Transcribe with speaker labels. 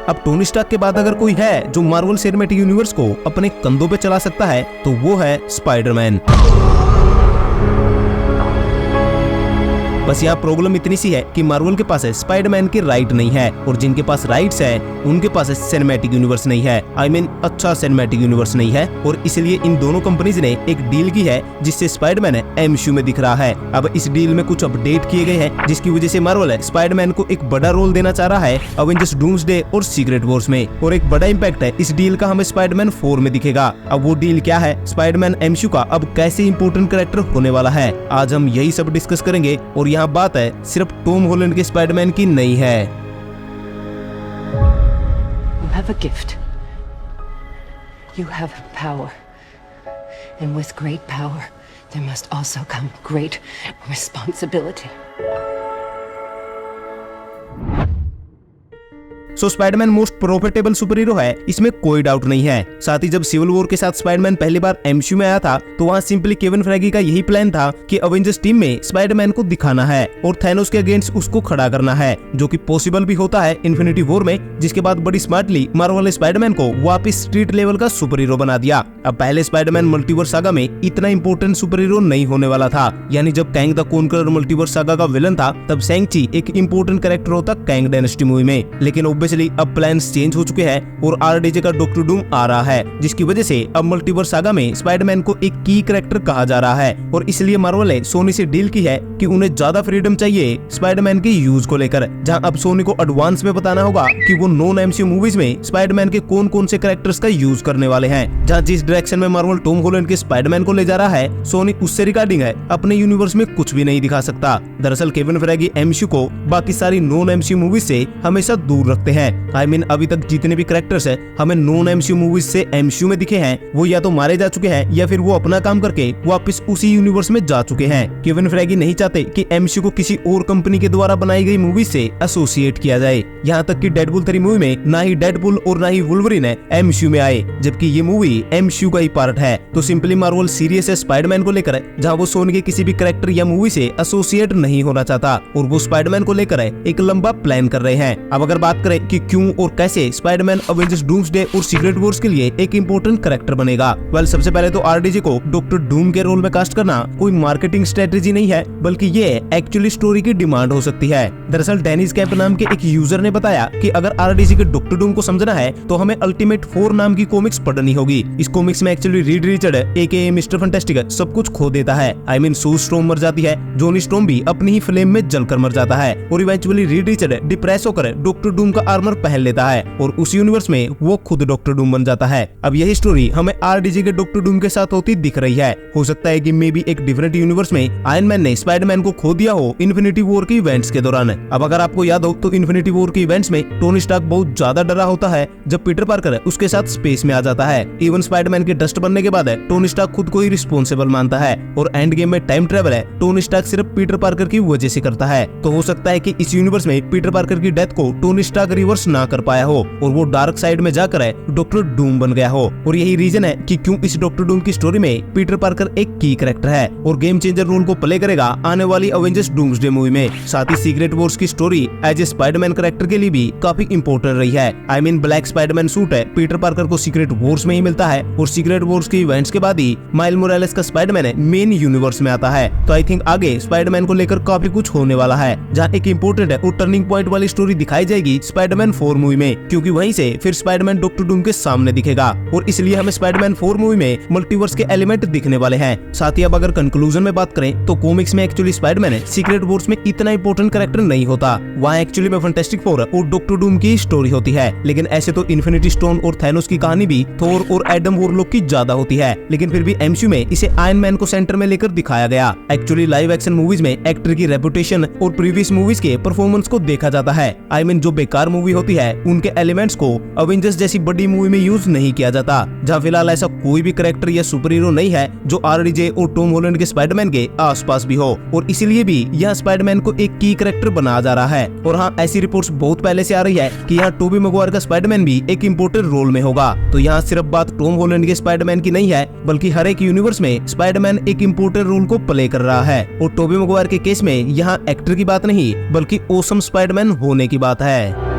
Speaker 1: अब Tony Stark के बाद अगर कोई है जो मार्वल सिनेमैटिक यूनिवर्स को अपने कंधों पे चला सकता है तो वो है स्पाइडरमैन। बस यहाँ प्रॉब्लम इतनी सी है कि मार्वल के पास है स्पाइडरमैन के राइट नहीं है, और जिनके पास राइट्स है उनके पास सिनेमैटिक यूनिवर्स नहीं है। I mean, अच्छा सिनेमैटिक यूनिवर्स नहीं है, और इसलिए इन दोनों कंपनीज ने एक डील की है जिससे स्पाइडरमैन एमसीयू में दिख रहा है। अब इस डील में कुछ अपडेट किए गए हैं जिसकी वजह से मार्वल स्पाइडरमैन को एक बड़ा रोल देना चाह रहा है अवेंजर्स डूम्सडे और सीक्रेट वॉर्स में, और एक बड़ा इम्पैक्ट है इस डील का हमें स्पाइडरमैन 4 में दिखेगा। अब वो डील क्या है, स्पाइडरमैन एमसीयू का अब कैसे इंपोर्टेंट कैरेक्टर होने वाला है, आज हम यही सब डिस्कस करेंगे। और यहाँ बात है सिर्फ टॉम हॉलैंड के स्पाइडरमैन की नहीं है।
Speaker 2: You have a gift. You have power. And with great power, there must also come great responsibility.
Speaker 1: So Spiderman most profitable super hero है, इसमें कोई डाउट नहीं है। साथ ही जब सिविल वॉर के साथ स्पाइडरमैन पहली बार एमसीयू में आया था तो वहाँ सिंपली केविन फेइगी का यही प्लान था कि अवेंजर्स टीम में स्पाइडरमैन को दिखाना है और थैनोस के अगेंस्ट उसको खड़ा करना है, जो कि पॉसिबल भी होता है इन्फिनिटी वॉर में, जिसके बाद बड़ी स्मार्टली मार्वल स्पाइडरमैन को वापस स्ट्रीट लेवल का सुपर हीरो बना दिया। अब पहले स्पाइडरमैन मल्टीवर्स सागा में इतना इंपॉर्टेंट सुपर हीरो नहीं होने वाला था, यानी जब Kang the conqueror multiverse saga का विलन था तब शैंग-ची एक इंपॉर्टेंट कैरेक्टर होता कैंग डायनेस्टी मूवी में। लेकिन ऑब्वियसली अब प्लान चेंज हो चुके हैं और आरडीजे का डॉक्टर डूम आ रहा है, जिसकी वजह से अब मल्टीवर्स सागा में स्पाइडरमैन को एक की कैरेक्टर कहा जा रहा है। और इसलिए मार्वल ने सोनी से डील की है कि उन्हें ज्यादा फ्रीडम चाहिए स्पाइडरमैन के यूज को लेकर, जहां अब सोनी को एडवांस में बताना होगा कि वो नॉन एमसीयू मूवीज में स्पाइडरमैन के कौन कौन से कैरेक्टर्स का यूज करने वाले हैं। जहां जिस डायरेक्शन में मार्वल टॉम हॉलैंड के स्पाइडरमैन को ले जा रहा है, सोनी उससे रिगार्डिंग है अपने यूनिवर्स में कुछ भी नहीं दिखा सकता। दरअसल केविन फेइगी एमसीयू को बाकी सारी नॉन एमसीयू मूवीज से हमेशा दूर रखते हैं। I mean, अभी तक जितने भी कैरेक्टर्स है हमें नॉन एमसीयू मूवीज से एमसीयू में दिखे हैं, वो या तो मारे जा चुके हैं या फिर वो अपना काम करके वापस उसी यूनिवर्स में जा चुके हैं। केविन फेइगी नहीं चाहते कि एमसीयू को किसी और कंपनी के द्वारा बनाई गई मूवी से एसोसिएट किया जाए। यहाँ तक कि डेडपुल 3 मूवी में ना ही डेडपुल और ना ही वुल्वरीन एमसीयू में आए, जबकि ये मूवी एमसीयू का ही पार्ट है। तो सिंपली मार्वल सीरियस है स्पाइडरमैन को लेकर, जहाँ वो सोनी के किसी भी कैरेक्टर या मूवी से एसोसिएट नहीं होना चाहता, और वो स्पाइडरमैन को लेकर एक लंबा प्लान कर रहे हैं। अब अगर बात करें कि क्यों और कैसे स्पाइडरमैन अवेंजर्स डूम्सडे और सीक्रेट वॉर्स के लिए एक इंपॉर्टेंट कैरेक्टर बनेगा, वेल सबसे पहले तो आरडीजे को डॉक्टर डूम के रोल में कास्ट करना कोई मार्केटिंग स्ट्रेटेजी नहीं है, बल्कि ये एक्चुअली स्टोरी की डिमांड हो सकती है। दरअसल डेनिस कैंप नाम के एक यूजर ने बताया कि अगर आरडीजे के डॉक्टर डूम को समझना है तो हमें अल्टीमेट 4 नाम की कॉमिक्स पढ़नी होगी। इस कॉमिक्स में एक्चुअली रीड रिचर्ड एके मिस्टर फैंटास्टिक सब कुछ खो देता है। आई मीन सू स्ट्रॉम मर जाती है, जॉनी स्ट्रॉम भी अपनी ही फ्लेम में जलकर मर जाता है, और इवेंचुअली रीड रिचर्ड डिप्रेस होकर डॉक्टर डूम का आर्मर पहन लेता है और उस यूनिवर्स में वो खुद डॉक्टर डूम बन जाता है। अब यही स्टोरी हमें आरडीजे के डॉक्टर डूम के साथ होती दिख रही है। हो सकता है कि मे बी एक डिफरेंट यूनिवर्स में आयरन मैन ने स्पाइडरमैन को खो दिया हो इन्फिनिटी वॉर के इवेंट्स के दौरान। अब अगर आपको याद हो तो इन्फिनिटी वॉर के इवेंट्स में टोनी स्टार्क बहुत ज्यादा डरा होता है जब पीटर पार्कर उसके साथ स्पेस में आ जाता है। इवन स्पाइडरमैन के डस्ट बनने के बाद टोनी स्टार्क खुद को ही रिस्पॉन्सिबल मानता है, और एंड गेम में टाइम ट्रेवल है टोनी स्टार्क सिर्फ पीटर पार्कर की वजह से करता है। तो हो सकता है कि इस यूनिवर्स में पीटर पार्कर की डेथ को टोनी स्टार्क रिवर्स ना कर पाया हो और वो डार्क साइड में जाकर डॉक्टर डूम बन गया हो, और यही रीजन है कि क्यों इस डॉक्टर डूम की स्टोरी में पीटर पार्कर एक की कैरेक्टर है और गेम चेंजर रोल को प्ले करेगा आने वाली अवेंजर्स डूम्सडे मूवी में। साथ ही सीक्रेट वॉर्स की story as a spiderman character के लिए भी काफी इंपॉर्टेंट रही है। I mean black spiderman suit है पीटर पार्कर को सीक्रेट वॉर्स में ही मिलता है, और सीक्रेट वॉर्स के इवेंट्स के बाद ही माइल्स मोरालेस का स्पाइडरमैन मेन यूनिवर्स में आता है। तो आई थिंक आगे स्पाइडरमैन को लेकर काफी कुछ होने वाला है, जहाँ एक इंपॉर्टेंट है और टर्निंग पॉइंट वाली स्टोरी दिखाई जाएगी स्पाइडरमैन 4 मूवी में, क्योंकि वहीं से फिर स्पाइडरमैन डॉक्टर डूम के सामने दिखेगा, और इसलिए हमें स्पाइडरमैन 4 मूवी में मल्टीवर्स के एलिमेंट दिखने वाले हैं। साथ ही अब अगर कंक्लूजन में बात करें तो कॉमिक्स में एक्चुअली स्पाइडरमैन सीक्रेट वॉर्स में इतना इंपॉर्टेंट कैरेक्टर नहीं होता, वहाँ एक्चुअली में फैंटास्टिक फोर और डॉक्टर डूम की स्टोरी होती है। लेकिन ऐसे तो इन्फिनिटी स्टोन और थैनोस की कहानी भी थोर और एडम वॉरलॉक की ज्यादा होती है, लेकिन फिर भी एमसीयू में इसे आयरन मैन को सेंटर में लेकर दिखाया गया। एक्चुअली लाइव एक्शन मूवीज में एक्टर की रेपुटेशन और प्रीवियस मूवीज के परफॉर्मेंस को देखा जाता है। आई मीन जो बेकार मूवी होती है उनके एलिमेंट्स को अवेंजर्स जैसी बड़ी मूवी में यूज नहीं किया जाता। जहाँ फिलहाल ऐसा कोई भी कैरेक्टर या सुपर हीरो नहीं है जो आरडीजे और टॉम हॉलैंड के स्पाइडरमैन के आसपास भी हो, और इसीलिए भी यहाँ स्पाइडरमैन को एक की कैरेक्टर बनाया जा रहा है। और हाँ, ऐसी रिपोर्ट्स बहुत पहले से आ रही है कि यहाँ टोबी मैगवायर का स्पाइडरमैन भी एक इम्पोर्टेंट रोल में होगा। तो यहाँ सिर्फ बात टॉम हॉलैंड के स्पाइडरमैन की नहीं है, बल्कि हर एक यूनिवर्स में स्पाइडरमैन एक इम्पोर्टेंट रोल को प्ले कर रहा है। और टोबी मैगवायर के केस में यहाँ एक्टर की बात नहीं बल्कि ऑसम स्पाइडरमैन होने की बात है।